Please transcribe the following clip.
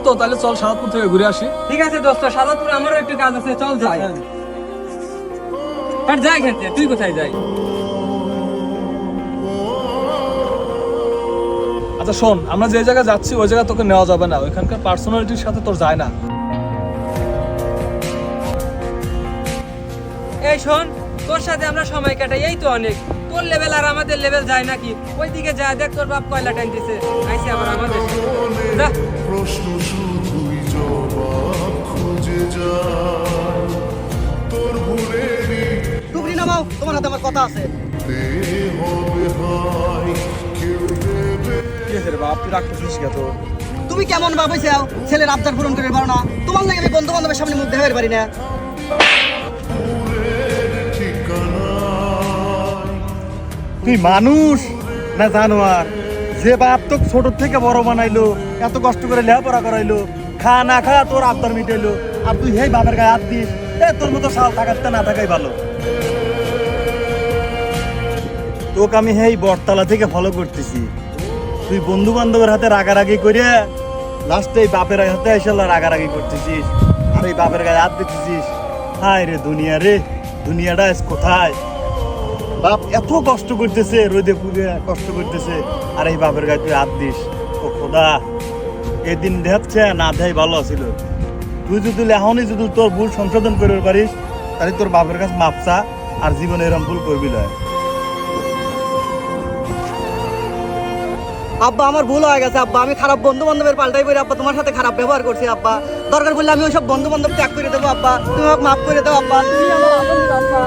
দোস্ত, তাহলে চল সাদাতপুর থেকে ঘুরে আসি। ঠিক আছে দোস্ত, সাদাতপুর আমারও একটু কাজ আছে, চল যাই। আর যাই খেতে, তুই কোথায় যাই? আচ্ছা শোন, আমরা যে জায়গায় যাচ্ছি ওই জায়গা তোকে নেওয়া যাবে না, ওইখানকার পার্সোনালিটির সাথে তোর যায় না। এই শোন, তোর সাথে আমরা সময় কাটাই এই তো অনেক, তোর লেভেল আর আমাদের লেভেল যায় নাকি? ওইদিকে যা দেখ, তোর বাপ কয়লা টানতেছে, আইসি আবার আমাদের যা। প্রশ্ন শুধুই জবাব খুঁজে যায় তোর ভুলেরই টুকরি নামাও, তোমার হাতে আমার কথা আছে। হবে হাই কেউ দেবে তুমি কেমন ভাবে চাও ছেলের আবদার পূরণ করে পারো না? তোমার লাগে আমি বন্ধু বান্ধবের সামনে মুখ দেখাতে পারি না। তুই মানুষ না জানোয়ার? যে বাপ তো ছোট থেকে বড় বানাইলো, এত কষ্ট করে লেখাপড়া করাইলো, খা না খা তোর আবদার মিটাইলো, আর তুই হেই বাপের গায়ে হাত দিস? তোর মতো সাল থাকাতে না থাকাই ভালো। তোকে আমি হেই বটতলা থেকে ফলো করতেছি, তুই বন্ধু বান্ধবের হাতে রাগারাগি করে লাস্টে এই বাপের হাতে এসে রাগারাগি করতেছিস, আর এই বাপের গায়ে হাত দিতেছিস। হায় রে দুনিয়া রে, দুনিয়াটা আজ কোথায়? বাপ এত কষ্ট করতেছে, রোদে পুড়ে কষ্ট করতেছে, আর এই বাপের গায়ে তুই হাত দিস। ও খোদা, এদিন দেখছে না দেয় ভালো ছিল। তুই যদি এখনই যদি তোর ভুল সংশোধন করতে পারিস, তাহলে তোর বাপের কাছে মাপ চা, আর জীবনে এরকম ভুল করবি না। আব্বা আমার ভুল হয়ে গেছে আব্বা, আমি খারাপ বন্ধু বান্ধবের পাল্টাই করে আব্বা তোমার সাথে খারাপ ব্যবহার করছি আব্বা। দরকার পড়লে আমি ওইসব বন্ধু বান্ধব ত্যাগ করে দেবো আব্বা, তুমি আমাকে মাফ করে দাও আব্বা, তুমি আমার আপন আব্বা।